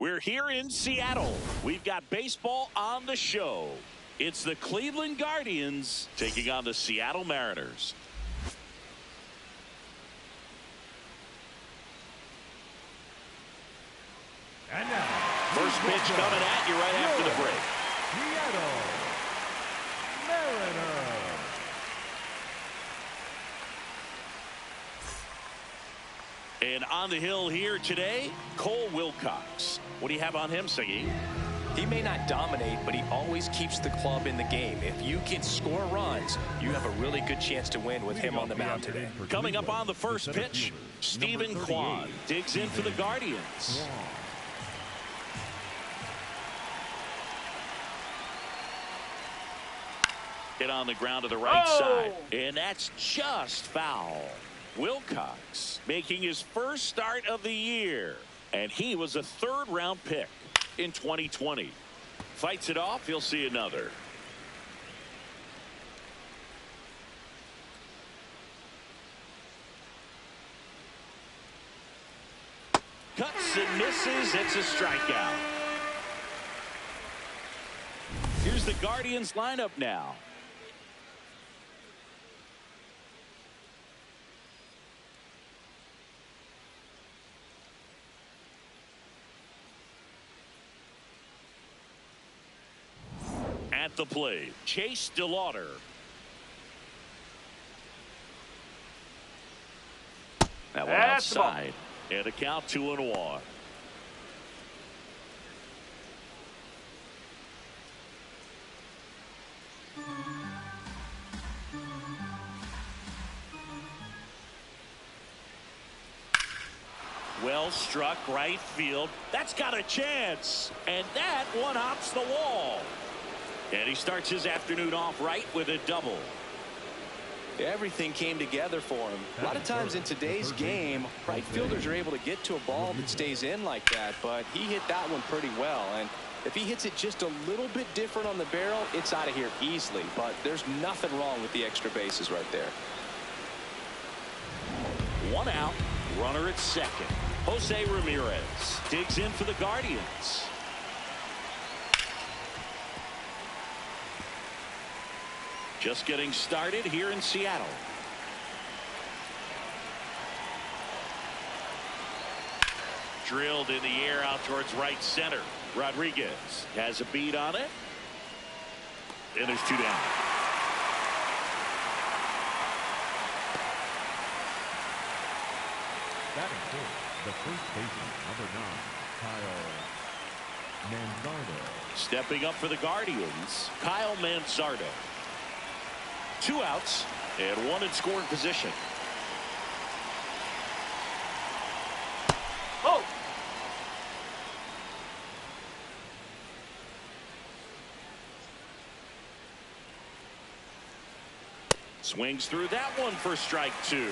We're here in Seattle. We've got baseball on the show. It's the Cleveland Guardians taking on the Seattle Mariners. And now, first pitch coming at you right after the break. Seattle Mariners. And on the hill here today, Cole Wilcox. What do you have on him, Siggy? He may not dominate, but he always keeps the club in the game. If you can score runs, you have a really good chance to win with him on the mound today. Coming up on the first pitch, Stephen Kwan digs in for the Guardians. Hit on the ground to the right side, and that's just foul. Wilcox making his first start of the year, and he was a third-round pick in 2020. Fights it off, he'll see another. Cuts and misses, it's a strikeout. Here's the Guardians lineup now. At the plate, Chase DeLauder. That one outside. And a count 2-1. Well struck right field. That's got a chance. And that one hops the wall. And he starts his afternoon off right with a double. Everything came together for him. A lot of times in today's game, right fielders are able to get to a ball that stays in like that, but he hit that one pretty well. And if he hits it just a little bit different on the barrel, it's out of here easily. But there's nothing wrong with the extra bases right there. One out, runner at second. Jose Ramirez digs in for the Guardians. Just getting started here in Seattle. Drilled in the air out towards right center. Rodriguez has a beat on it. And there's two down. Batting fourth, the first baseman, number 9, Kyle Manzardo. Stepping up for the Guardians, Kyle Manzardo. 2 outs and 1 in scoring position. Oh! Swings through that one for strike 2.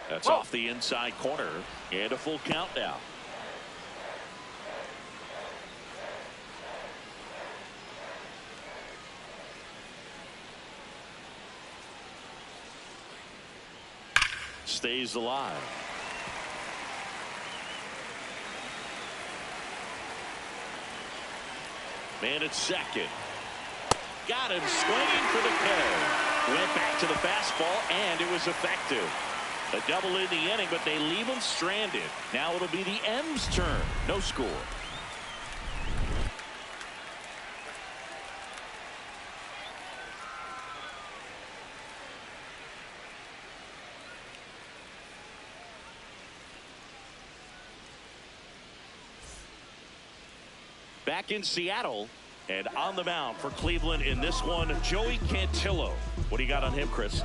That's off the inside corner and a full count now. Stays alive. Man at second. Got him swinging for the kill. Went back to the fastball and it was effective. A double in the inning, but they leave him stranded. Now it'll be the M's turn. No score. Back in Seattle and on the mound for Cleveland in this one, Joey Cantillo. What do you got on him, Chris?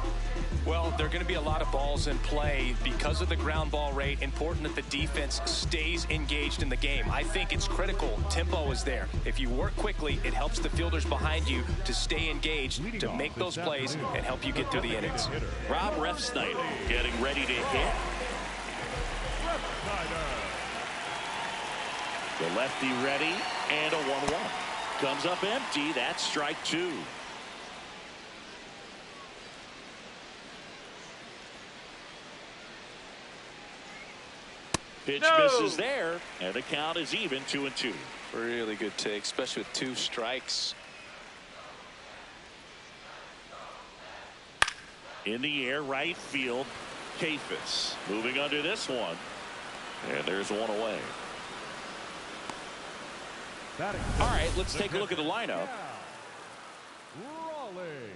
Well, there are going to be a lot of balls in play because of the ground ball rate. Important that the defense stays engaged in the game. I think it's critical. Tempo is there. If you work quickly, it helps the fielders behind you to stay engaged, to make those plays and help you get through the innings. Rob Refsnyder getting ready to hit. The lefty ready, and a 1-1. Comes up empty. That's strike 2. Pitch misses there, and the count is even 2-2. Really good take, especially with 2 strikes. In the air, right field. Kafis moving under this one. And there's one away. All right, let's take a look at the lineup. Raleigh.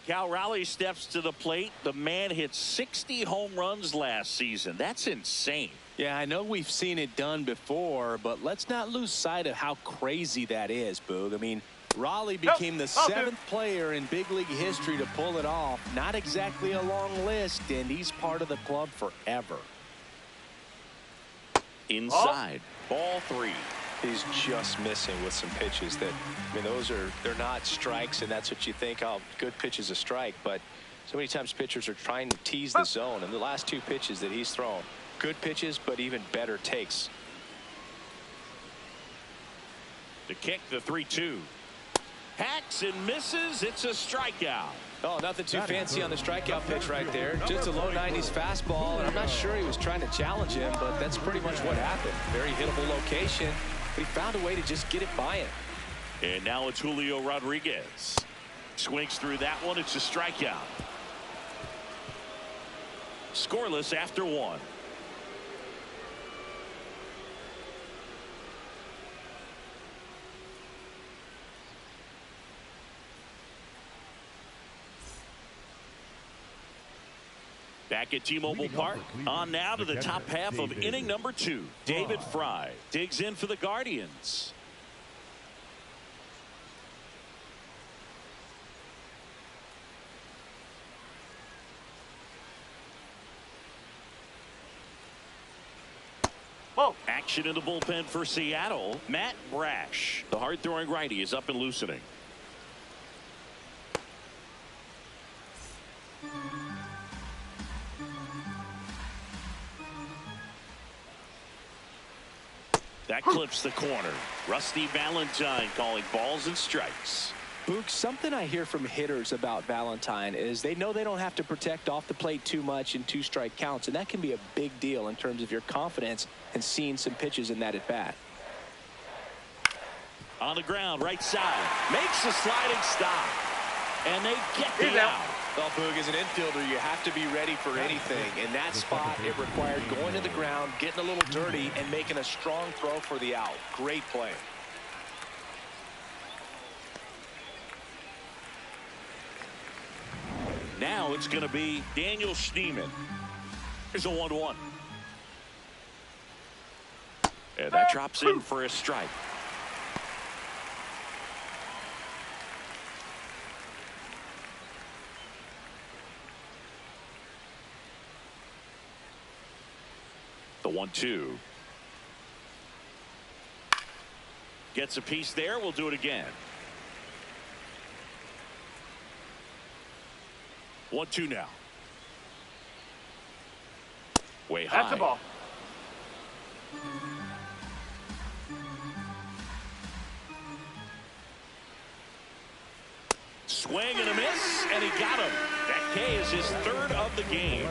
Cal Raleigh steps to the plate. The man hit 60 home runs last season. That's insane. Yeah, I know we've seen it done before, but let's not lose sight of how crazy that is, Boog. I mean, Raleigh became the 7th player in big league history to pull it off. Not exactly a long list, and he's part of the club forever. Inside, ball 3. He's just missing with some pitches that, I mean, they're not strikes, and that's what you think, oh, good pitch is a strike, but so many times pitchers are trying to tease the zone, and the last 2 pitches that he's thrown, good pitches, but even better takes. The kick, the 3-2. Hacks and misses. It's a strikeout. Oh, nothing too fancy on the strikeout pitch right there. Just a low 90s fastball, and I'm not sure he was trying to challenge him, but that's pretty much what happened. Very hittable location, but he found a way to just get it by him. And now it's Julio Rodriguez. Swings through that one. It's a strikeout. Scoreless after 1. Back at T-Mobile Park. On now to the top half of inning number 2. David Fry digs in for the Guardians. Action in the bullpen for Seattle. Matt Brash, the hard-throwing righty, is up and loosening. That clips the corner. Rusty Valentine calling balls and strikes. Boog, something I hear from hitters about Valentine is they know they don't have to protect off the plate too much in 2-strike counts, and that can be a big deal in terms of your confidence and seeing some pitches in that at bat. On the ground, right side, makes a sliding stop, and they get the out. Well, Boog, as an infielder, you have to be ready for anything. In that spot, it required going to the ground, getting a little dirty, and making a strong throw for the out. Great play. Now it's going to be Daniel Schneemann. Here's a 1-1. And that drops in for a strike. The 1-2. Gets a piece there. We'll do it again. 1-2 now. Way high. That's a ball. Swing and a miss, and he got him. That K is his 3rd of the game.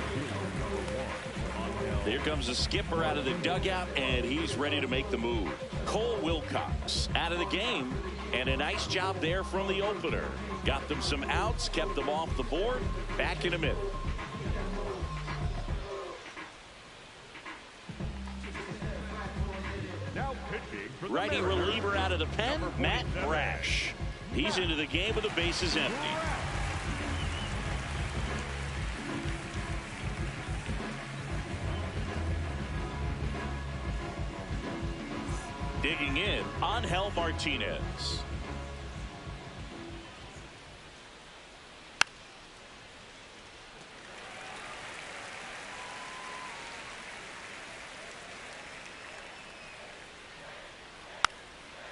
Here comes the skipper out of the dugout, and he's ready to make the move. Cole Wilcox out of the game, and a nice job there from the opener. Got them some outs, kept them off the board. Back in a minute. Now pitching for the Righty Mariners, reliever out of the pen, Matt Brash. He's into the game with the bases empty. Digging in, Angel Martinez.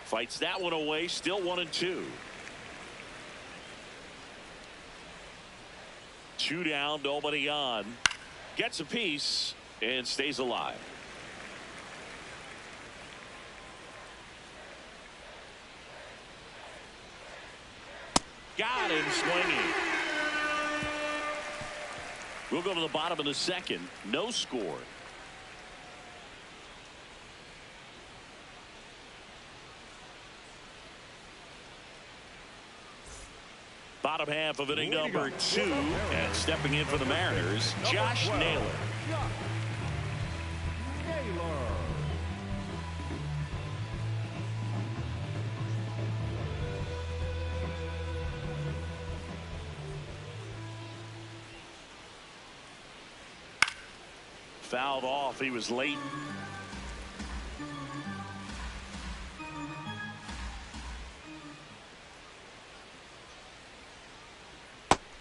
Fights that one away, still 1-2. 2 down, nobody on. Gets a piece and stays alive. Got him swinging. We'll go to the bottom of the second. No score. Bottom half of inning number 2, and stepping in for the Mariners, Josh Naylor. Fouled off. He was late.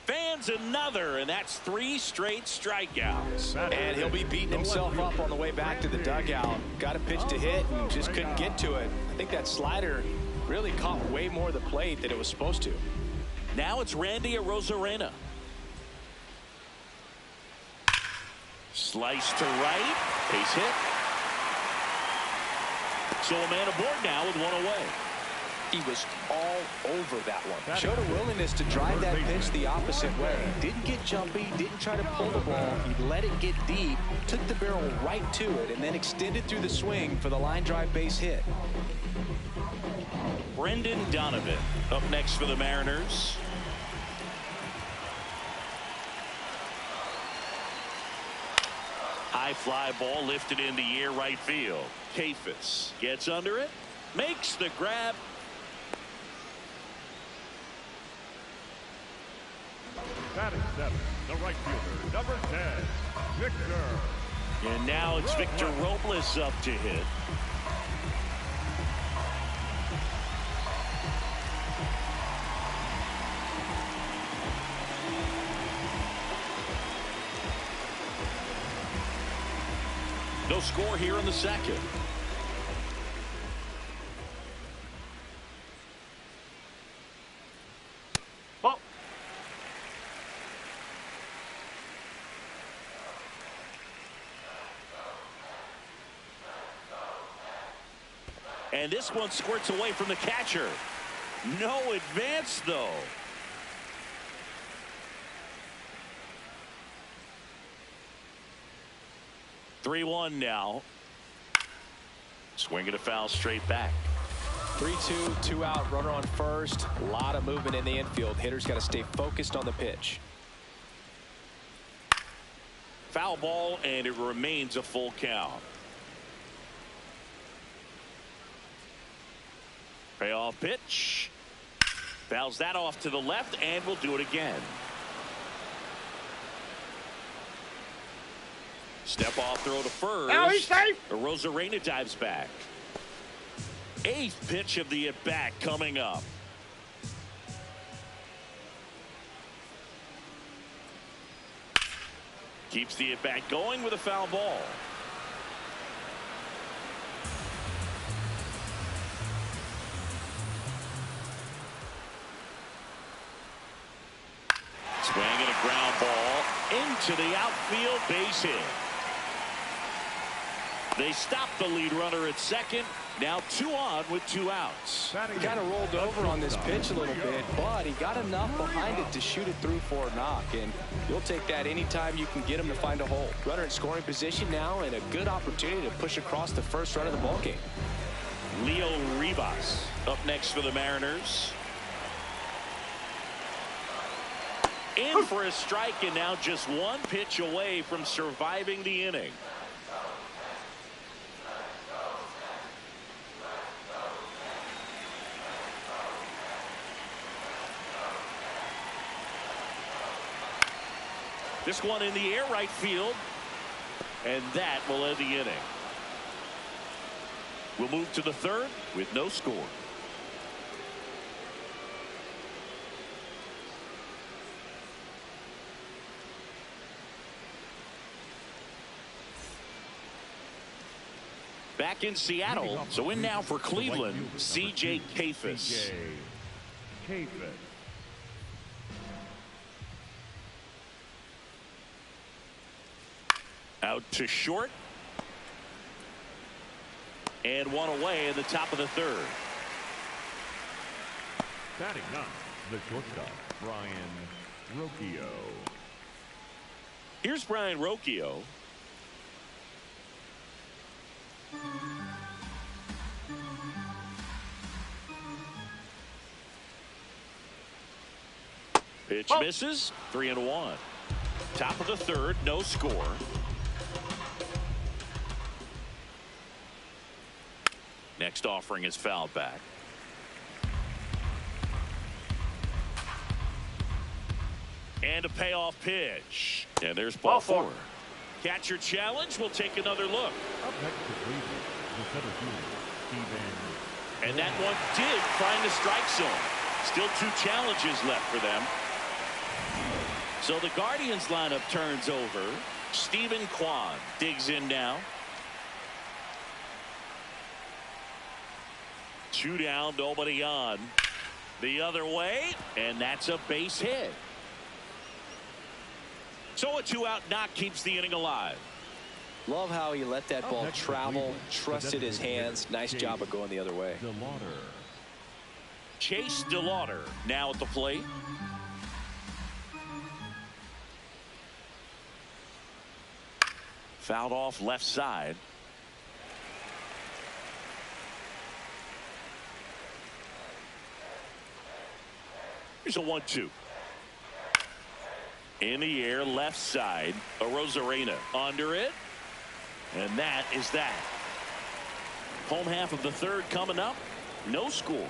Fans another, and that's 3 straight strikeouts. And he'll be beating himself up on the way back to the dugout. Got a pitch to hit and just couldn't get to it. I think that slider really caught way more of the plate than it was supposed to. Now it's Randy Arozarena. Slice to right. Base hit. So a man aboard now with 1 away. He was all over that one. Showed a willingness to drive that pitch the opposite way. Didn't get jumpy, didn't try to pull the ball. He let it get deep, took the barrel right to it, and then extended through the swing for the line drive base hit. Brendan Donovan up next for the Mariners. High fly ball lifted in the air right field. Kafis gets under it, makes the grab. Batting 7, the right fielder, number 10, Victor. And now it's Victor Robles up to hit. No score here in the second. Oh. And this one squirts away from the catcher. No advance, though. Three-one now. Swinging a foul straight back. 3-2, 2 out, runner on first. A lot of movement in the infield. Hitter's got to stay focused on the pitch. Foul ball, and it remains a full count. Payoff pitch. Fouls that off to the left, and we'll do it again. Step off throw to first. Now he's safe. Arozarena dives back. 8th pitch of the at-bat coming up. Keeps the at-bat going with a foul ball. Swinging a ground ball into the outfield, base hit. They stop the lead runner at second. Now 2 on with 2 outs. He kind of rolled over on this pitch a little bit, but he got enough behind it to shoot it through for a knock, and you'll take that anytime you can get him to find a hole. Runner in scoring position now, and a good opportunity to push across the first run of the ballgame. Leo Rivas up next for the Mariners. In for a strike, and now just 1 pitch away from surviving the inning. This one in the air right field, and that will end the inning. We'll move to the third with no score. Back in Seattle, so in now for Cleveland, C.J. Kafis. Out to short. And 1 away in the top of the third. Batting 9, The shortstop, Brian Rocchio. Here's Brian Rocchio. Pitch misses. 3-1. Top of the third, no score. Next offering is fouled back. And a payoff pitch. And there's ball four. Catcher challenge. We'll take another look. Up next to Cleveland, the center fielder, Steven. And that one did find the strike zone. Still 2 challenges left for them. So the Guardians lineup turns over. Stephen Kwan digs in now. 2 down, nobody on. The other way, and that's a base hit. So a 2-out knock keeps the inning alive. Love how he let that ball travel, trusted his hands. Nice job of going the other way. Chase DeLauder now at the plate. Fouled off left side. Here's a 1-2. In the air, left side. Arozarena under it. And that is that. Home half of the third coming up. No score.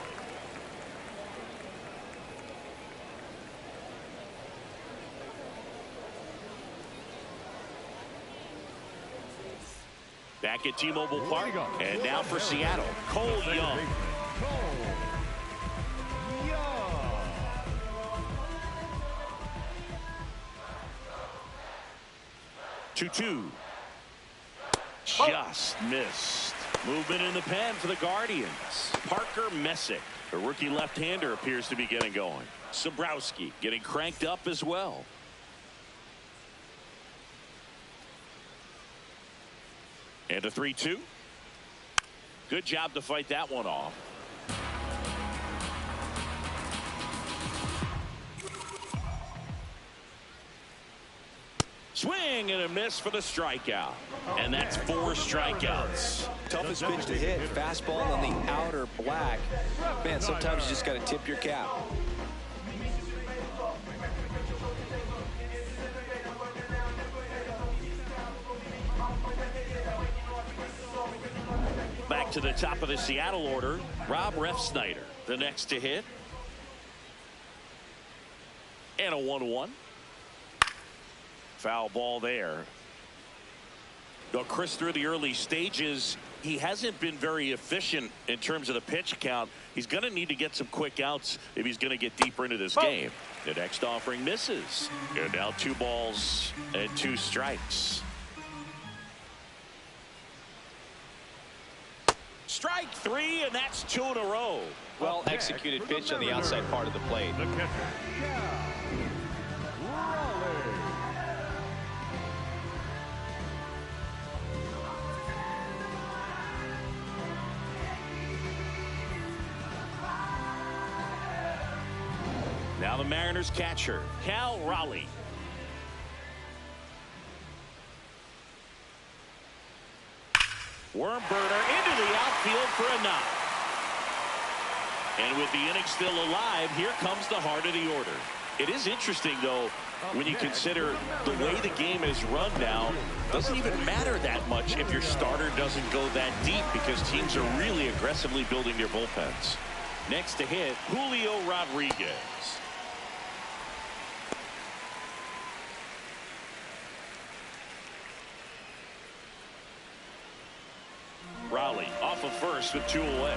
Back at T-Mobile Park. And now for Seattle, Cole Young. 2-2. Just missed. Movement in the pen for the Guardians. Parker Messick, a rookie left-hander, appears to be getting going. Sobrowski getting cranked up as well. And a 3-2. Good job to fight that one off. Swing and a miss for the strikeout. And that's 4 strikeouts. Toughest pitch to hit. Fastball on the outer black. Man, sometimes you just got to tip your cap. Back to the top of the Seattle order. Rob Refsnyder, the next to hit. And a 1-1. Foul ball there. Though Chris, through the early stages, he hasn't been very efficient in terms of the pitch count. He's going to need to get some quick outs if he's going to get deeper into this game. The next offering misses. And now 2 balls and 2 strikes. Strike 3, and that's 2 in a row. Well executed pitch on the outside part of the plate. The catcher, Now the Mariners catcher, Cal Raleigh. Worm burner into the outfield for a knock. And with the inning still alive, here comes the heart of the order. It is interesting, though, when you consider the way the game is run now. Doesn't even matter that much if your starter doesn't go that deep, because teams are really aggressively building their bullpens. Next to hit, Julio Rodriguez. Raleigh off of first with 2 away.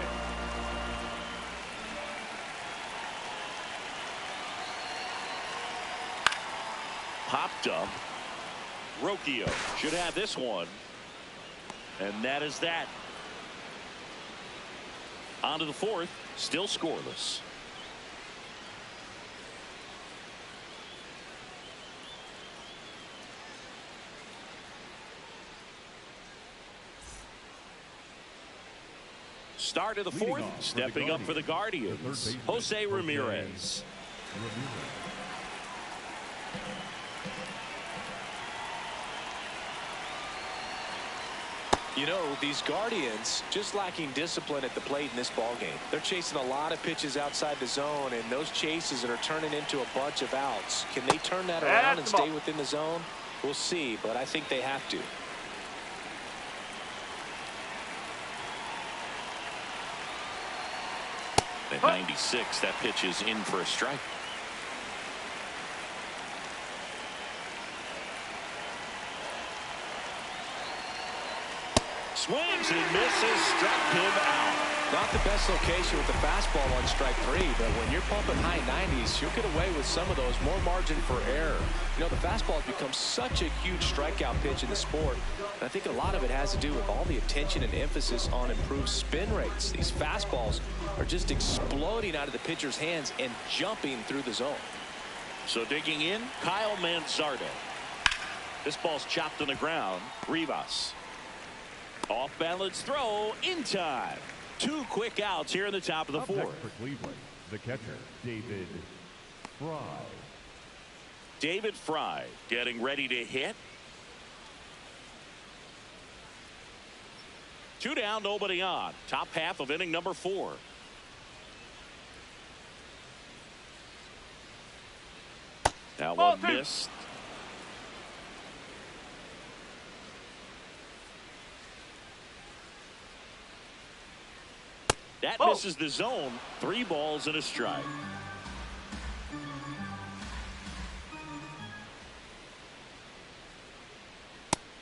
Popped up. Rocchio should have this one. And that is that. On to the 4th, still scoreless. Start of the 4th, stepping up for the Guardians, Jose Ramirez. You know, these Guardians just lacking discipline at the plate in this ball game. They're chasing a lot of pitches outside the zone, and those chases are turning into a bunch of outs. Can they turn that around and stay within the zone? We'll see, but I think they have to. At 96, that pitch is in for a strike. Swings and misses, struck him out. Not the best location with the fastball on strike 3, but when you're pumping high 90s, you'll get away with some of those. More margin for error. You know, the fastball has become such a huge strikeout pitch in the sport. And I think a lot of it has to do with all the attention and emphasis on improved spin rates. These fastballs are just exploding out of the pitcher's hands and jumping through the zone. So digging in, Kyle Manzardo. This ball's chopped on the ground. Rivas. Off balance throw in time. 2 quick outs here in the top of the 4th. For Cleveland, the catcher, David Fry. David Fry getting ready to hit. 2 down, nobody on. Top half of inning number 4. Now one missed. That misses the zone. 3 balls and a strike.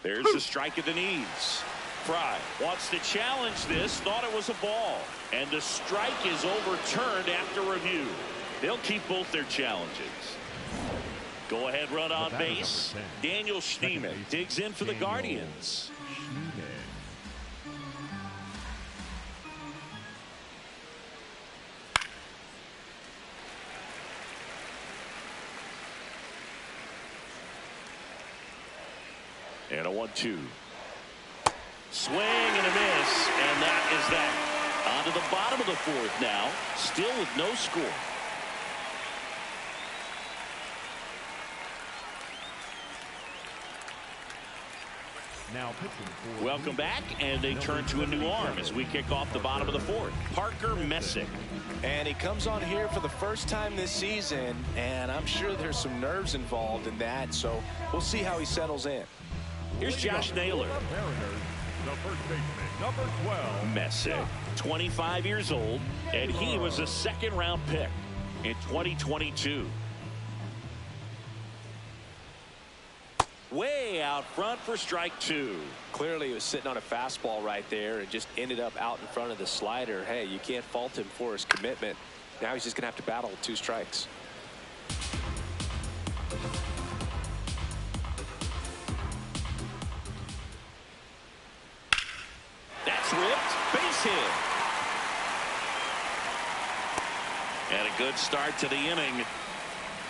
There's the strike at the knees. Fry wants to challenge this, thought it was a ball. And the strike is overturned after review. They'll keep both their challenges. Go ahead run on base. Daniel Schneemann digs in for the Guardians. And a 1-2. Swing and a miss, and that is that. On to the bottom of the 4th now, still with no score. Now pitching for Welcome back, and they turn to a new arm as we kick off the bottom of the 4th. Parker Messick. And he comes on here for the first time this season, and I'm sure there's some nerves involved in that, so we'll see how he settles in. Here's Josh Naylor. the first baseman, number 12. Messick, 25 years old, and he was a 2nd-round pick in 2022. Way out front for strike 2. Clearly he was sitting on a fastball right there and just ended up out in front of the slider. Hey, you can't fault him for his commitment. Now he's just going to have to battle with 2 strikes. That's ripped. Base hit. And a good start to the inning.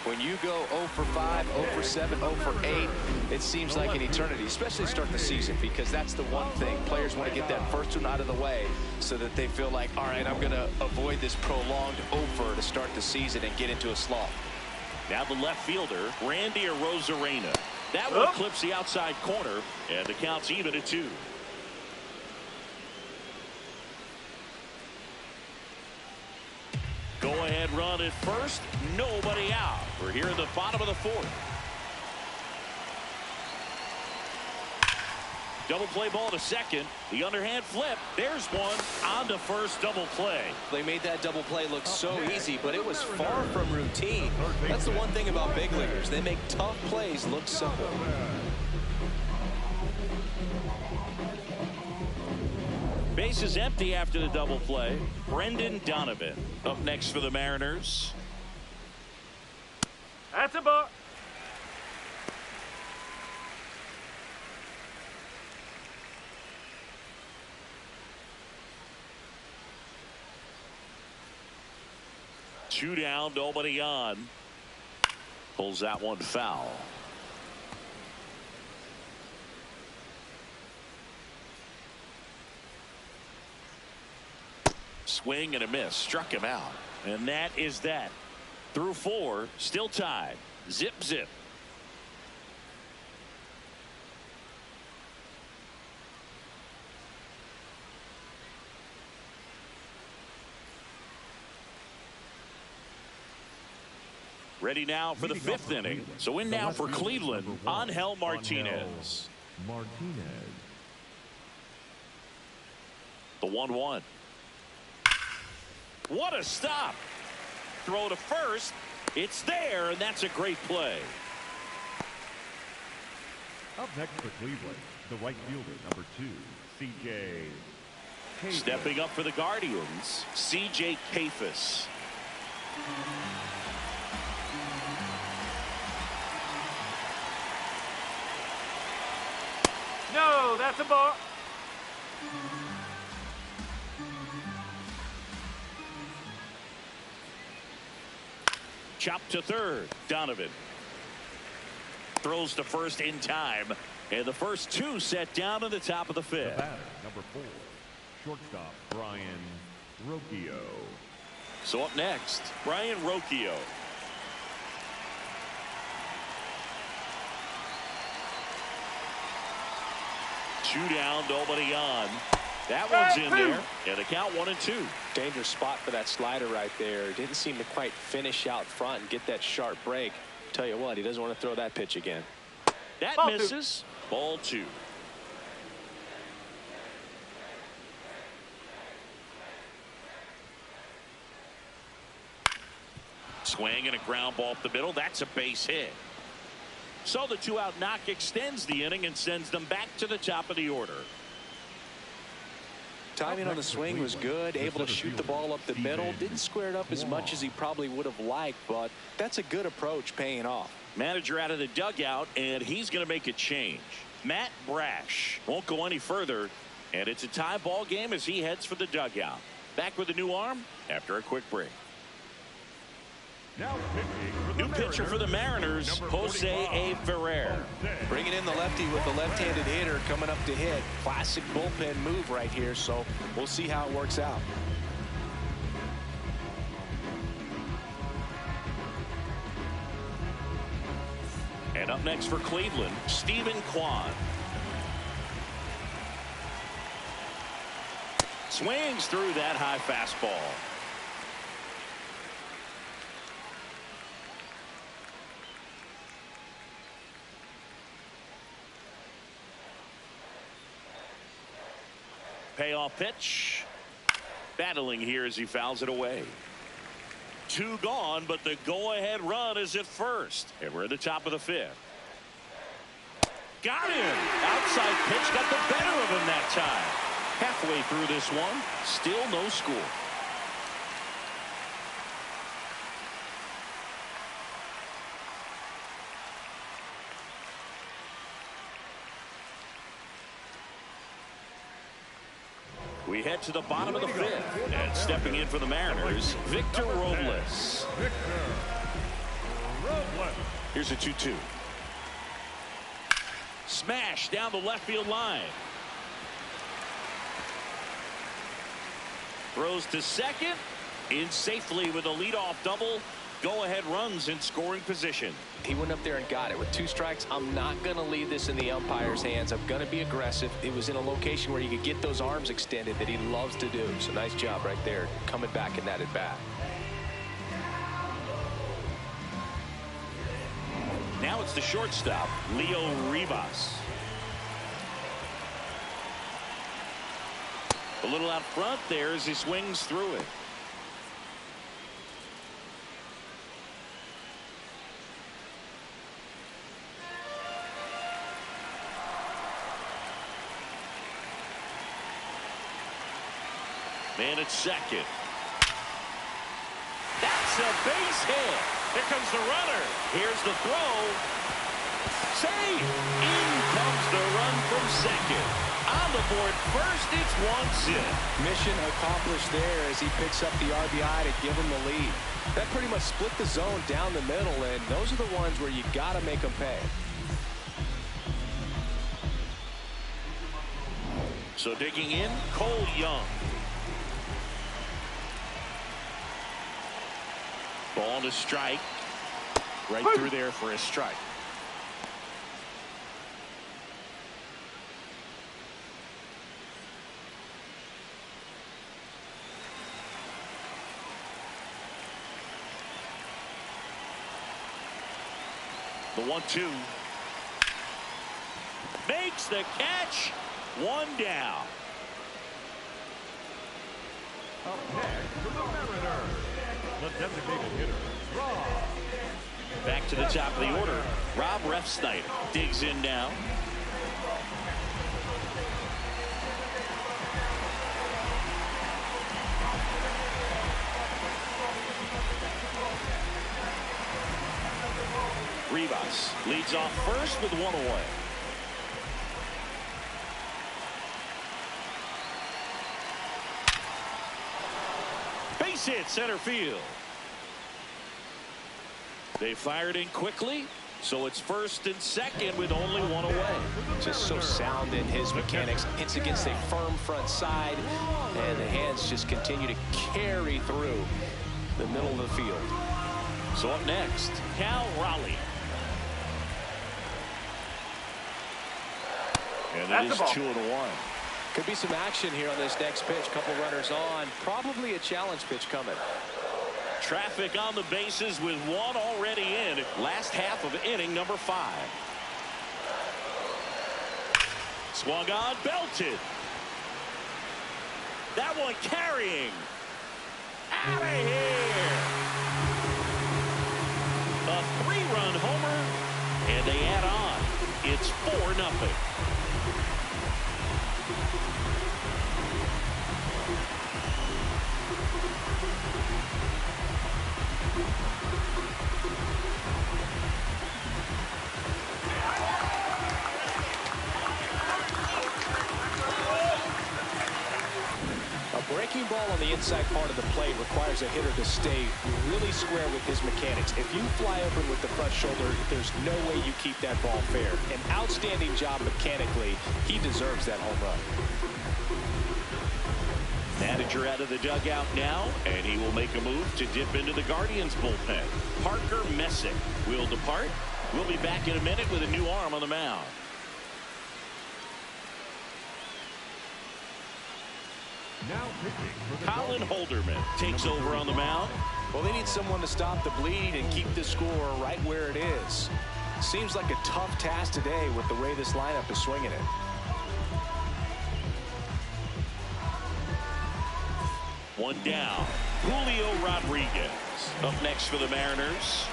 When you go 0 for 5, 0 for 7, 0 for 8, it seems like an eternity, especially starting the season, because that's the one thing. Players want to get that first one out of the way so that they feel like, all right, I'm going to avoid this prolonged over to start the season and get into a slump. Now the left fielder, Randy Arozarena. That one clips the outside corner, and the count's even at 2. Go ahead run at first. Nobody out. We're here in the bottom of the 4th. Double play ball to second. The underhand flip. There's one on to first. Double play. They made that double play look so easy, but it was far from routine. That's the one thing about big leaguers. They make tough plays look simple. Base is empty after the double play. Brendan Donovan up next for the Mariners. That's a ball. Two down, nobody on. Pulls that one foul. Swing and a miss. Struck him out. And that is that. Through 4, still tied. Zip, zip. Ready now for the 5th inning. So in now for Cleveland, Angel Martinez. The 1-1. What a stop. Throw to first. It's there, and that's a great play. Up next for Cleveland, the right fielder, number 2, C.J. Stepping up for the Guardians, C.J. Kafis. No, that's a ball. Chopped to third. Donovan throws to first in time, and the first 2 set down at the top of the 5th. The batter, number 4, shortstop Brian Rocchio. So up next, Brian Rocchio. Two down, nobody on. That one's in there, and the count 1-2. Dangerous spot for that slider right there. Didn't seem to quite finish out front and get that sharp break. Tell you what, he doesn't want to throw that pitch again. That misses. Ball 2. Swing and a ground ball up the middle. That's a base hit. So the 2-out knock extends the inning and sends them back to the top of the order. Timing on the swing was good, able to shoot the ball up the middle. Didn't square it up as much as he probably would have liked, but that's a good approach, paying off. Manager out of the dugout, and he's going to make a change. Matt Brash won't go any further, and it's a tie ball game as he heads for the dugout. Back with a new arm after a quick break. Now new pitcher for the Mariners, Jose A. Ferrer. Bringing in the lefty with the left-handed hitter coming up to hit. Classic bullpen move right here, so we'll see how it works out. And up next for Cleveland, Stephen Kwan. Swings through that high fastball. Payoff pitch. Battling here as he fouls it away. 2 gone, but the go-ahead run is at first. And we're at the top of the 5th. Got him. Outside pitch got the better of him that time. Halfway through this one, still no score. We head to the bottom of the 5th, and stepping in for the Mariners, Victor Robles. Here's a 2-2. Smash down the left field line. Throws to second, in safely with a leadoff double. Go-ahead runs in scoring position. He went up there and got it with 2 strikes. I'm not going to leave this in the umpire's hands. I'm going to be aggressive. It was in a location where you could get those arms extended that he loves to do. So nice job right there, coming back in that at bat. Now it's the shortstop, Leo Rivas. A little out front there as he swings through it. Man at second. That's a base hit. Here comes the runner. Here's the throw. Safe. In comes the run from second. On the board first, it's 1-0. Mission accomplished there as he picks up the RBI to give him the lead. That pretty much split the zone down the middle, and those are the ones where you got to make them pay. So digging in, Cole Young. Ball to strike. Right through there for a strike. The 1-2. Makes the catch. One down. Up next for the Mariners, the designated hitter, Rob. Back to the top of the order. Rob Refsnyder digs in now. Rivas leads off first with one away. Base hit center field. They fired in quickly, so it's first and second with only one away. Just so sound in his mechanics. Hits against a firm front side, and the hands just continue to carry through the middle of the field. So up next, Cal Raleigh. And it is 2-1. Could be some action here on this next pitch. Couple runners on. Probably a challenge pitch coming. Traffic on the bases with one already in. Last half of inning number 5. Swung on, belted. That one carrying. Out of here. A 3-run homer, and they add on. It's 4-0. Breaking ball on the inside part of the plate requires a hitter to stay really square with his mechanics. If you fly open with the front shoulder, there's no way you keep that ball fair. An outstanding job mechanically. He deserves that home run. Manager out of the dugout now, and he will make a move to dip into the Guardians bullpen. Parker Messick will depart. We'll be back in a minute with a new arm on the mound. Now pitching for the Colin Holderman takes over on the mound. Well, they need someone to stop the bleed and keep the score right where it is. Seems like a tough task today with the way this lineup is swinging it. One down. Julio Rodriguez up next for the Mariners.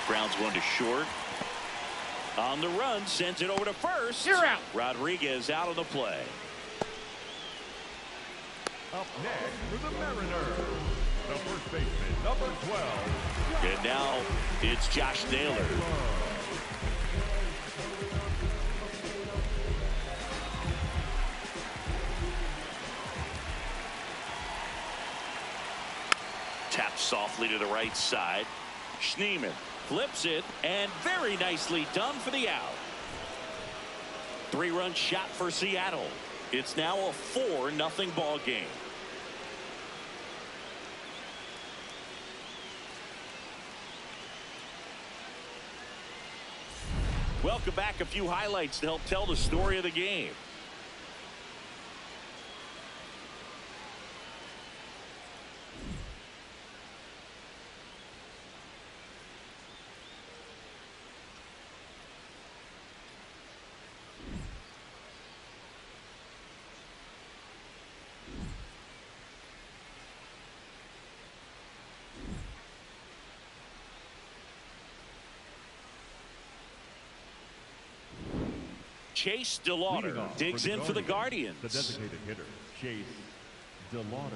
Grounds one to short. On the run, sends it over to first. You're out. Rodriguez out of the play. Up next for the Mariners, the first baseman, number 12. And now it's Josh Naylor. Taps softly to the right side. Schneemann flips it, and very nicely done for the out. 3-run shot for Seattle. It's now a 4-0 ball game. Welcome back. A few highlights to help tell the story of the game. Chase DeLauder digs in for the Guardians. The designated hitter, Chase DeLauder.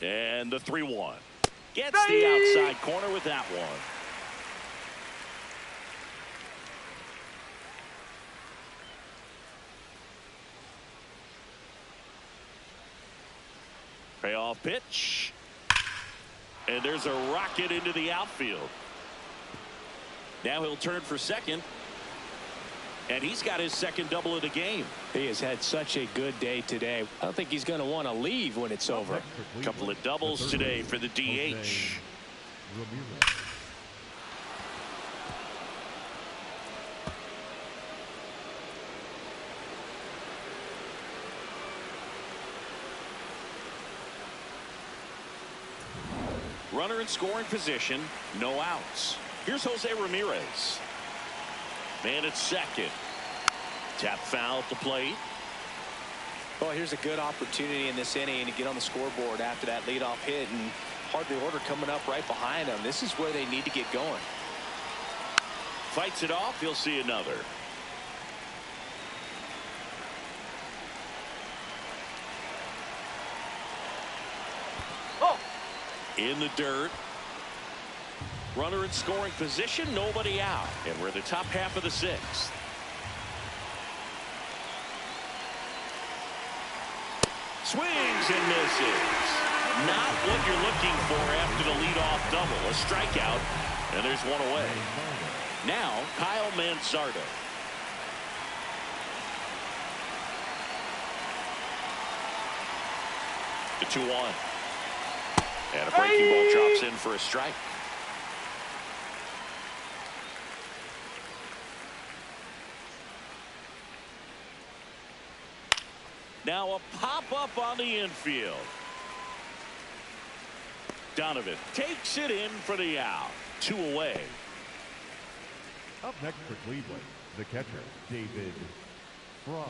And the 3-1. Gets the outside corner with that one. Leadoff pitch. And there's a rocket into the outfield. Now he'll turn for second. And he's got his second double of the game. He has had such a good day today. I don't think he's going to want to leave when it's over. A couple of doubles today for the DH. Runner in scoring position, no outs. Here's Jose Ramirez. Man at second. Tap foul at the plate. Well, here's a good opportunity in this inning to get on the scoreboard after that leadoff hit, and hard the order coming up right behind them. This is where they need to get going. Fights it off. He'll see another. In the dirt. Runner in scoring position, nobody out. And we're in the top half of the sixth. Swings and misses. Not what you're looking for after the leadoff double. A strikeout, and there's one away. Now, Kyle Manzardo. The 2-1. And a breaking ball drops in for a strike. Now a pop-up on the infield. Donovan takes it in for the out. 2 away. Up next for Cleveland, the catcher, David Fry.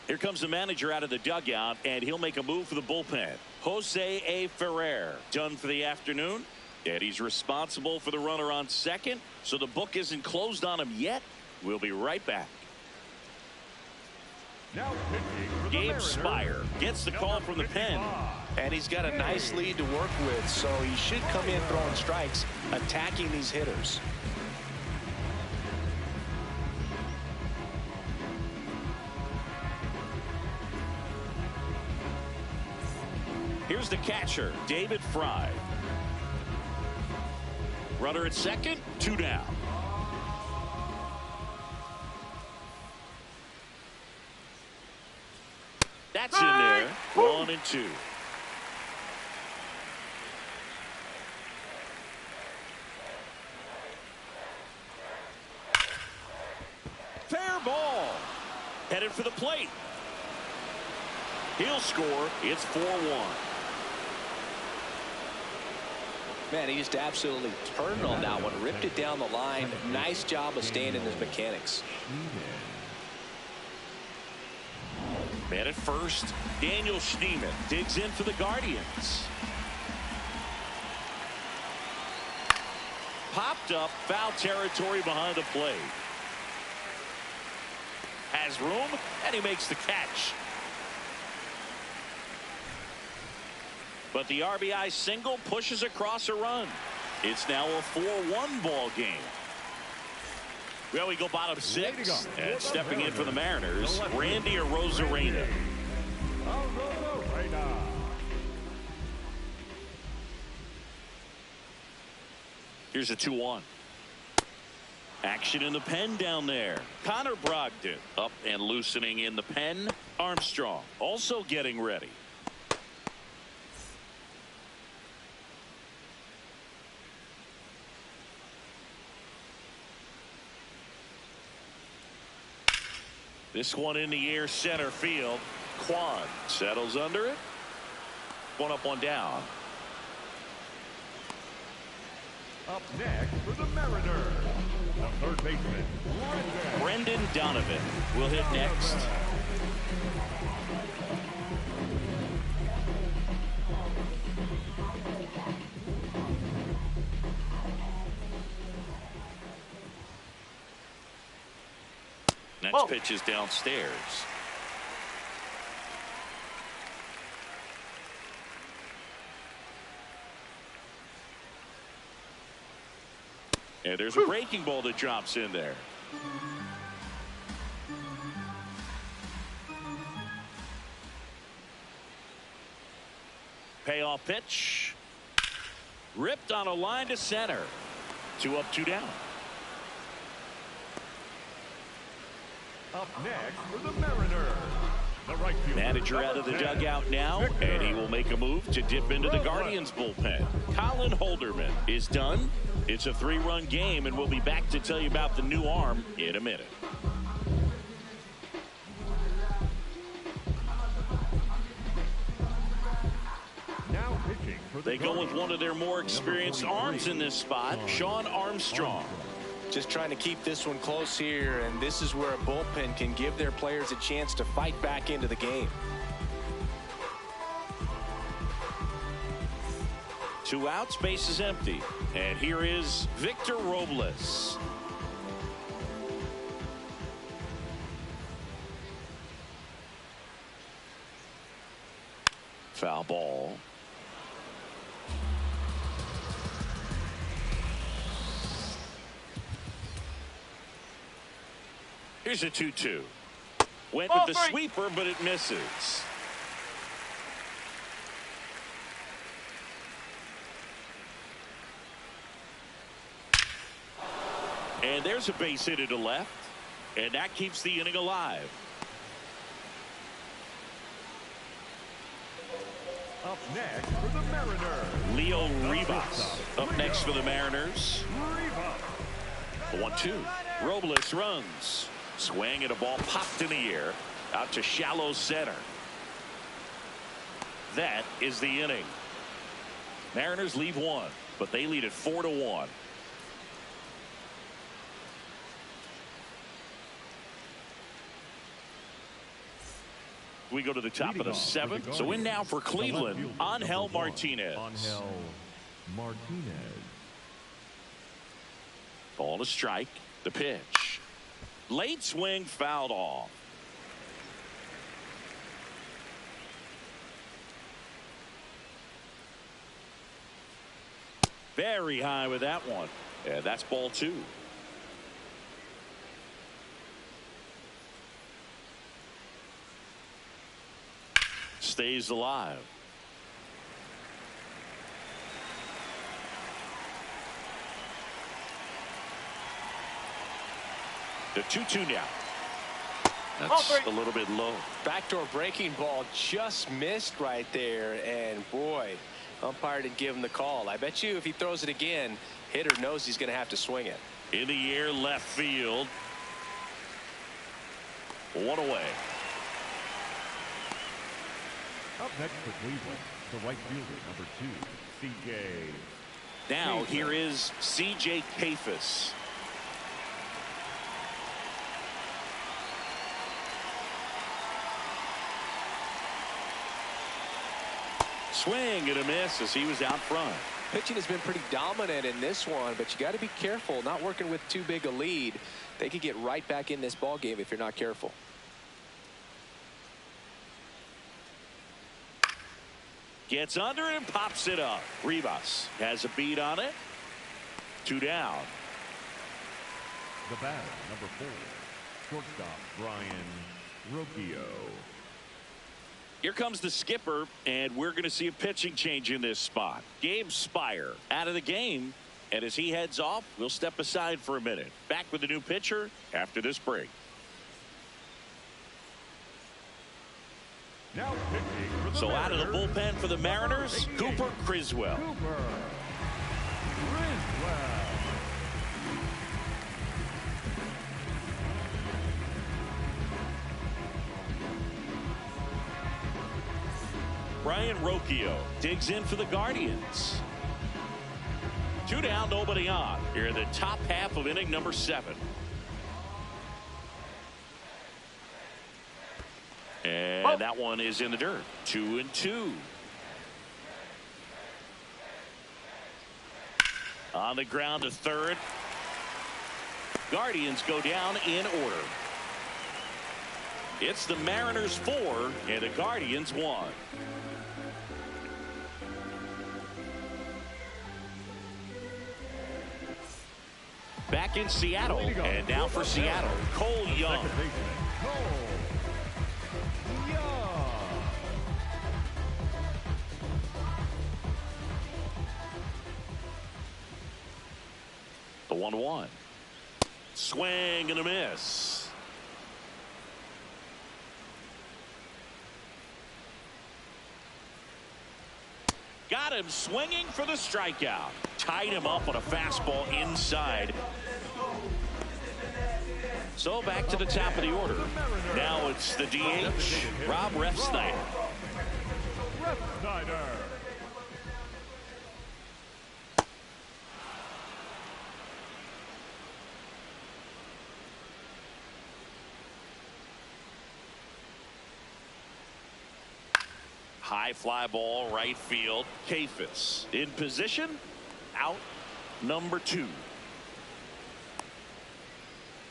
Here comes the manager out of the dugout, and he'll make a move for the bullpen. Jose A. Ferrer done for the afternoon, and he's responsible for the runner on second, so the book isn't closed on him yet. We'll be right back. Now pitching for the Gabe Mariners, Spire gets the call from the pen. And he's got a nice lead to work with, so he should come in throwing strikes, attacking these hitters. Here's the catcher, David Fry. Runner at second, 2 down. That's in there. 1 and 2. Fair ball. Headed for the plate. He'll score. It's 4-1. Man, he just absolutely turned on that one, ripped it down the line. Nice job of staying in his mechanics. Man at first, Daniel Schneemann digs in for the Guardians. Popped up, foul territory behind the plate. Has room, and he makes the catch. But the RBI single pushes across a run. It's now a 4-1 ball game. Well, we go bottom 6. And stepping in for the Mariners, Randy Arozarena. Here's a 2-1. Action in the pen down there. Connor Brogdon up and loosening in the pen. Armstrong also getting ready. This one in the air, center field. Kwan settles under it. 1 up, 1 down. Up next for the Mariners, the third baseman, Brendan Donovan will hit next. Next pitch is downstairs. And there's a breaking ball that drops in there. payoff pitch. Ripped on a line to center. 2 up, 2 down. Up next for the Mariners, the right fielder, Manager out of the dugout now, and he will make a move to dip into the Guardians bullpen. Colin Holderman is done. It's a 3-run game, and we'll be back to tell you about the new arm in a minute. Now pitching for the They go with one of their more experienced arms in this spot, Sean Armstrong. Just trying to keep this one close here, and this is where a bullpen can give their players a chance to fight back into the game. 2 outs, base is empty. And here is Victor Robles. Foul ball. Here's a 2-2. Went with the sweeper, but it misses. And there's a base hit to left, and that keeps the inning alive. Up next for the Mariners, Leo Rivas up next for the Mariners. The 1-2. Robles runs. Swing and a ball popped in the air out to shallow center. That is the inning. Mariners leave 1, but they lead it 4-1. We go to the top of the 7th. So in now for Cleveland, Angel Martinez. Angel Martinez. Ball to strike. The pitch. Late swing, fouled off. Very high with that one. Yeah, that's ball 2. Stays alive. The 2-2 now. That's a little bit low. Backdoor breaking ball just missed right there, and boy, umpire didn't give him the call. I bet you if he throws it again, hitter knows he's going to have to swing it. In the air, left field. 1 away. Up next for Cleveland, the right fielder, number 2, C.J. Now here is C.J. Kafis. Swing and a miss as he was out front. Pitching has been pretty dominant in this one, but you got to be careful not working with too big a lead. They could get right back in this ball game if you're not careful. Gets under it and pops it up. Rivas has a beat on it. 2 down. The batter, number 4, shortstop Brian Rocchio. Here comes the skipper, and we're going to see a pitching change in this spot. Gabe Spire out of the game, and as he heads off, we'll step aside for a minute. Back with the new pitcher after this break. Now pitching for the So out of the Mariners, bullpen for the Mariners, Cooper Criswell. Cooper Criswell. Brian Rocchio digs in for the Guardians. 2 down, nobody on. Here in the top half of inning number 7. And that one is in the dirt. 2-2. On the ground to third. Guardians go down in order. It's the Mariners 4 and the Guardians 1. Back in Seattle, and now for Seattle, Cole Young. Second baseman, Cole Young. 1-1. Swing and a miss. Got him swinging for the strikeout. Tied him up on a fastball inside. So back to the top of the order. Now it's the DH, Rob Refsnyder. High fly ball, right field. Kafis in position. Out number 2.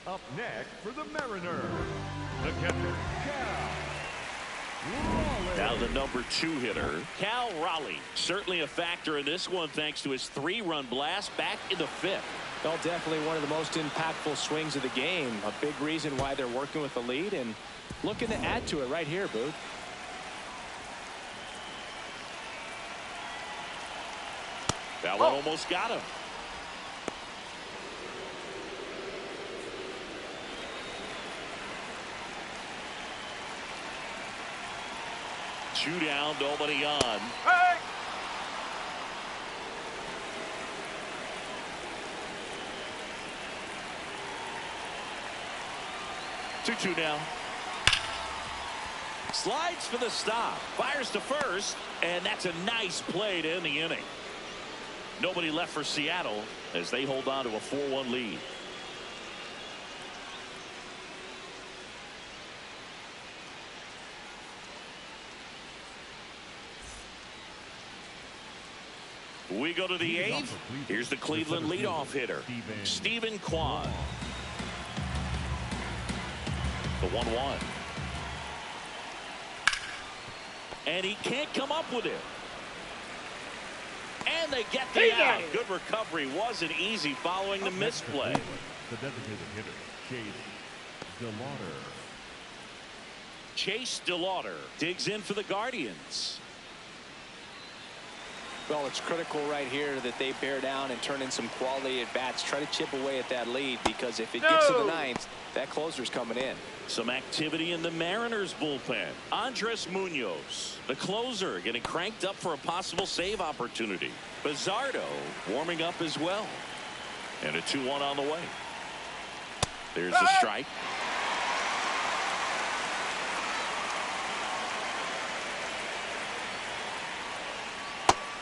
Up next for the Mariners, the catcher, Cal Raleigh. Now the number 2 hitter, Cal Raleigh. Certainly a factor in this one thanks to his 3-run blast back in the 5th. Well, definitely one of the most impactful swings of the game. A big reason why they're working with the lead and looking to add to it right here, Booth. That one almost got him. Two down, nobody on. Hey! 2-2 now. Slides for the stop. Fires to first, and that's a nice play to end the inning. Nobody left for Seattle as they hold on to a 4-1 lead. We go to the 8th. Here's the Cleveland leadoff hitter, Stephen Kwan. The 1-1. And he can't come up with it. And they get the out. Good recovery. Wasn't easy following the misplay. The designated hitter, Chase DeLauder. Chase DeLauder digs in for the Guardians. Well, it's critical right here that they bear down and turn in some quality at bats. Try to chip away at that lead, because if it gets to the 9th, that closer's coming in. Some activity in the Mariners bullpen. Andres Munoz, the closer, getting cranked up for a possible save opportunity. Bizzardo warming up as well. And a 2-1 on the way. There's a strike.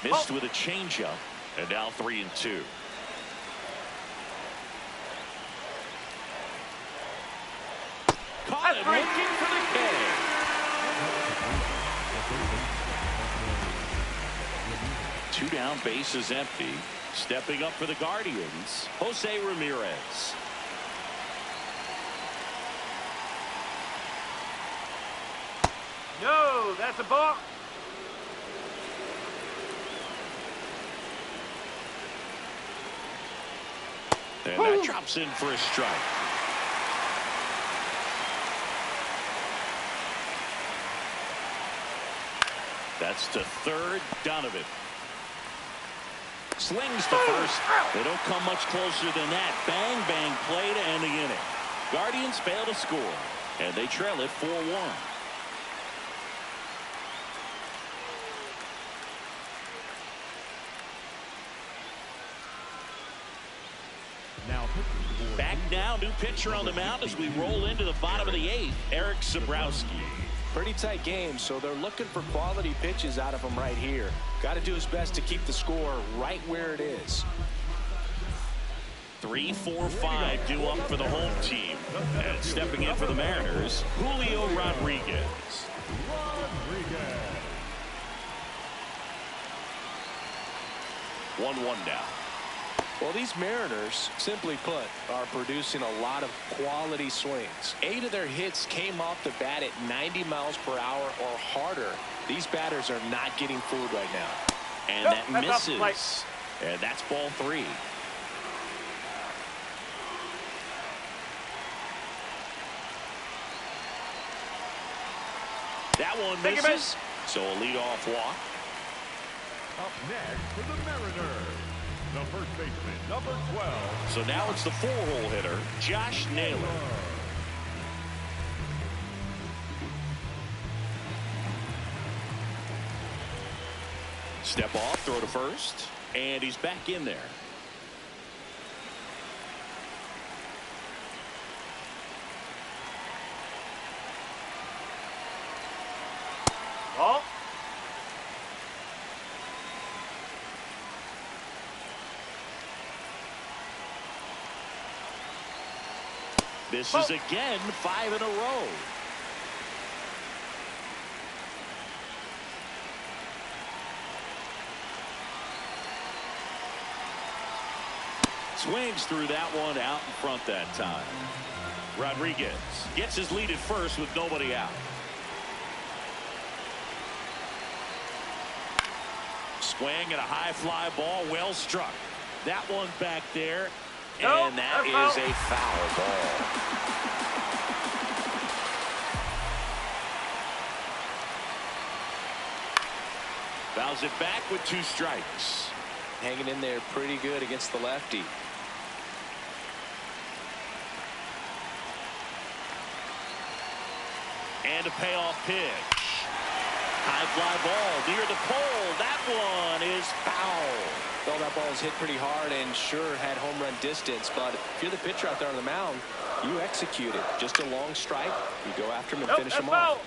Missed with a changeup, and now 3-2. Caught it looking for the K. 2 down, bases empty. Stepping up for the Guardians, Jose Ramirez. No, that's a ball. And that drops in for a strike. That's to third. Donovan slings to first. They don't come much closer than that. Bang, bang play to end the inning. Guardians fail to score, and they trail it 4-1. Back now, new pitcher on the mound as we roll into the bottom of the 8th, Eric Sabrowski. Pretty tight game, so they're looking for quality pitches out of him right here. Got to do his best to keep the score right where it is. 3, 4, 5 due up for the home team. And stepping in for the Mariners, Julio Rodriguez. 1-1 now. Well, these Mariners, simply put, are producing a lot of quality swings. 8 of their hits came off the bat at 90 miles per hour or harder. These batters are not getting fooled right now. And that misses. And that's ball 3. That one misses. So a leadoff walk. Up next for the Mariners, the first baseman, number 12. So now it's the 4-hole hitter, Josh Naylor. Step off, throw to first, and he's back in there. Oh. This is again 5 in a row. Swings through that one out in front that time. Rodriguez gets his lead at first with nobody out. Swing and a high fly ball, well struck. That one back there, and that is a foul ball. Fouls it back with 2 strikes. Hanging in there pretty good against the lefty. And a payoff pitch. High fly ball near the pole. That one is foul. Well, that ball was hit pretty hard and sure had home run distance, but if you're the pitcher out there on the mound, you execute it. Just a long strike. You go after him and finish him off.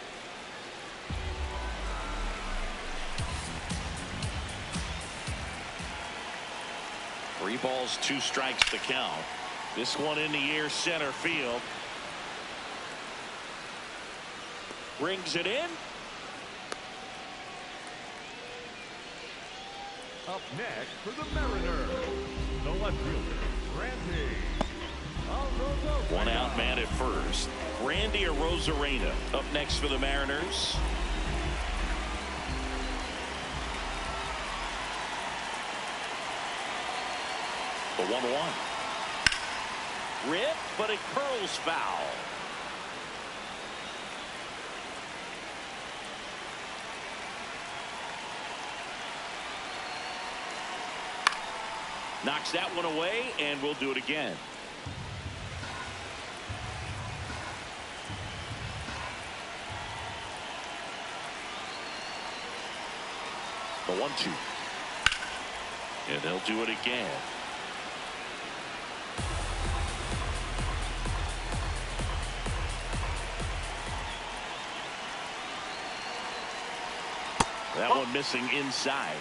3 balls, 2 strikes to count. This one in the air, center field. Brings it in. Up next for the Mariners, the left fielder, Randy. 1 out man at first. Randy Arozarena up next for the Mariners. The 1-1. Rip, but it curls foul. Knocks that one away, and we'll do it again. The 1-2. And they'll do it again. That one missing inside.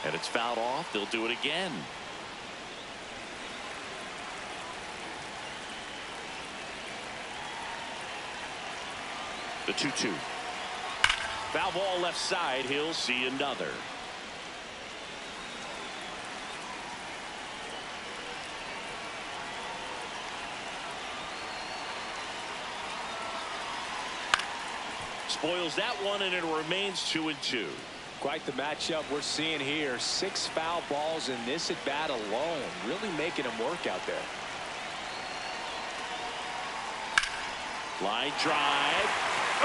And it's fouled off. They'll do it again. The 2-2. Foul ball left side. He'll see another. Spoils that one, and it remains 2-2. Quite the matchup we're seeing here. 6 foul balls in this at bat alone, really making them work out there. Line drive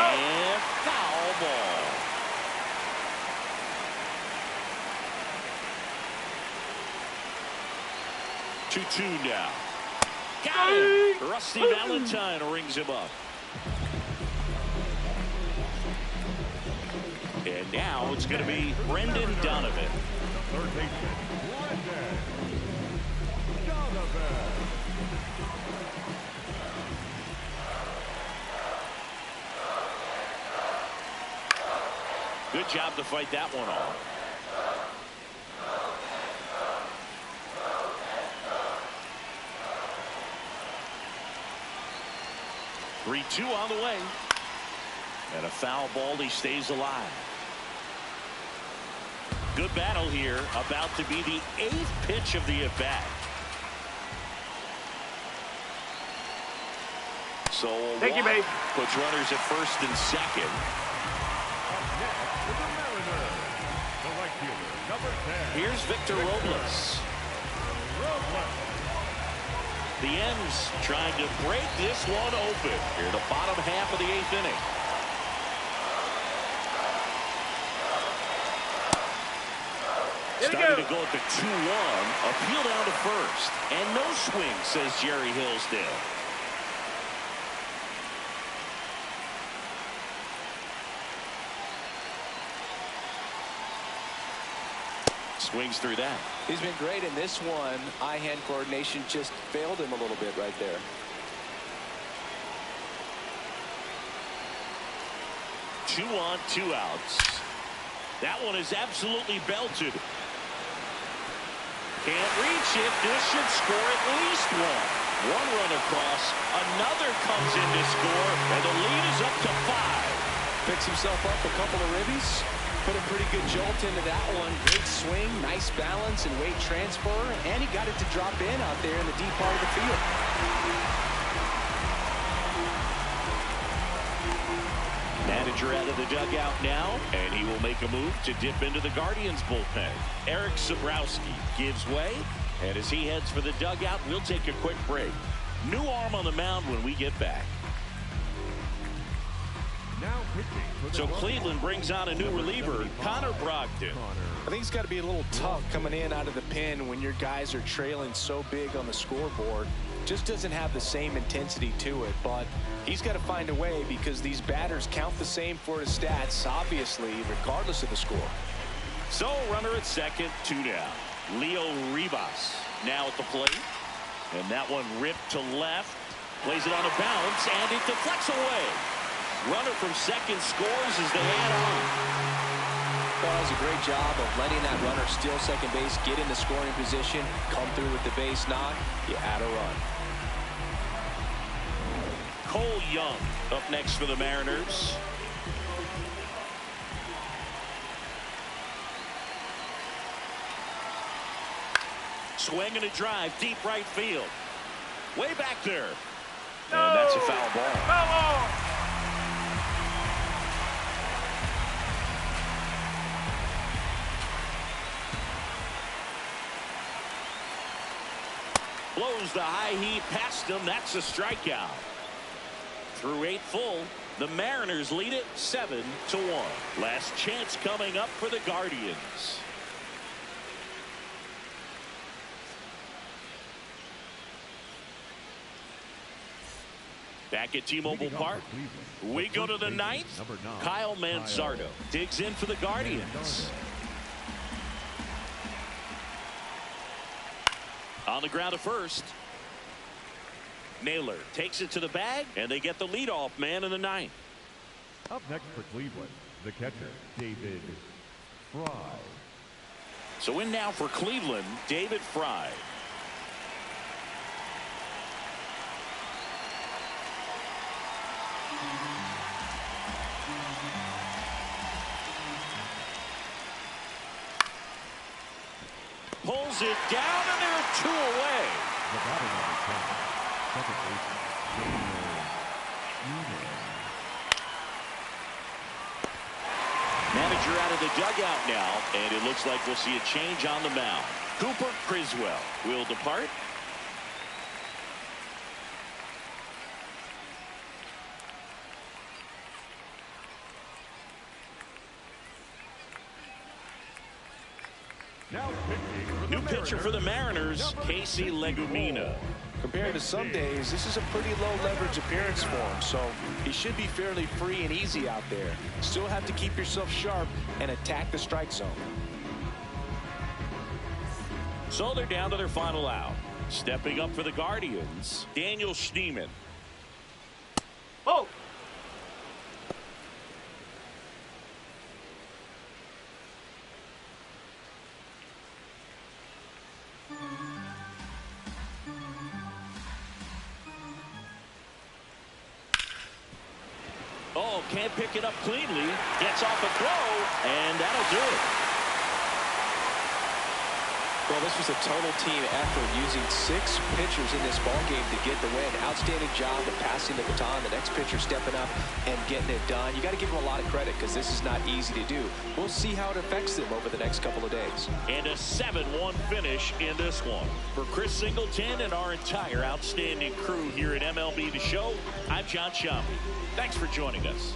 and foul ball. Two now. Got him. Rusty Valentine rings him up. And now it's going to be Brendan Donovan. Third baseman, Brendan Donovan. Good job to fight that one off. Three-two on the way. And a foul ball. He stays alive. Good battle here. About to be the 8th pitch of the at-bat. So Thank you, mate. puts runners at first and second. Up next for the Mariners, the right fielder, number 10. Here's Victor Robles. Robles. The M's trying to break this one open here in the bottom half of the 8th inning. Starting to go at the 2-1. Appeal down to first. And no swing, says Jerry Hillsdale. Swings through that. He's been great in this one. Eye-hand coordination just failed him a little bit right there. Two on, 2 outs. That one is absolutely belted. Can't reach it. This should score at least one. One run across. Another comes in to score, and the lead is up to 5. Picks himself up a couple of ribbies. Put a pretty good jolt into that one. Great swing, nice balance and weight transfer, and he got it to drop in out there in the deep part of the field. Manager out of the dugout now, and he will make a move to dip into the Guardians bullpen. Eric Sabrowski gives way, and as he heads for the dugout, we'll take a quick break. New arm on the mound when we get back. Now pitching for the So Cleveland brings on a new reliever, Connor Brogdon. I think it's got to be a little tough coming in out of the pen when your guys are trailing so big on the scoreboard. Just doesn't have the same intensity to it, but he's got to find a way because these batters count the same for his stats, obviously, regardless of the score. So runner at second, 2 down. Leo Rivas now at the plate, and that one ripped to left, plays it on a bounce, and it deflects away. Runner from second scores as they add on. Well, does a great job of letting that runner steal second base, get into scoring position, come through with the base knock, you add a run. Cole Young up next for the Mariners. Swing and a drive, deep right field. Way back there. And that's a foul ball. Foul ball. Blows the high heat past him. That's a strikeout. Through 8 full, the Mariners lead it 7-1. Last chance coming up for the Guardians. Back at T-Mobile Park, we go to the 9th. Kyle Manzardo digs in for the Guardians. On the ground at first. Naylor takes it to the bag, and they get the leadoff man in the 9th. Up next for Cleveland, the catcher, David Fry. So in now for Cleveland, David Fry. Pulls it down, and there are 2 away. The batter number 10, second baseman, Manager out of the dugout now, and it looks like we'll see a change on the mound. Cooper Criswell will depart. Now pitching for the New pitcher for the Mariners, Casey Legumina. Compared to some days, this is a pretty low leverage appearance for him, so he should be fairly free and easy out there. Still have to keep yourself sharp and attack the strike zone. So they're down to their final out. Stepping up for the Guardians, Daniel Schneemann. Oh. Oh, can't pick it up cleanly. Gets off a throw, and that'll do it. Well, this was a total team effort, using 6 pitchers in this ballgame to get the win. Outstanding job of passing the baton. The next pitcher stepping up and getting it done. You got to give them a lot of credit because this is not easy to do. We'll see how it affects them over the next couple of days. And a 7-1 finish in this one. For Chris Singleton and our entire outstanding crew here at MLB The Show, I'm John Shammy. Thanks for joining us.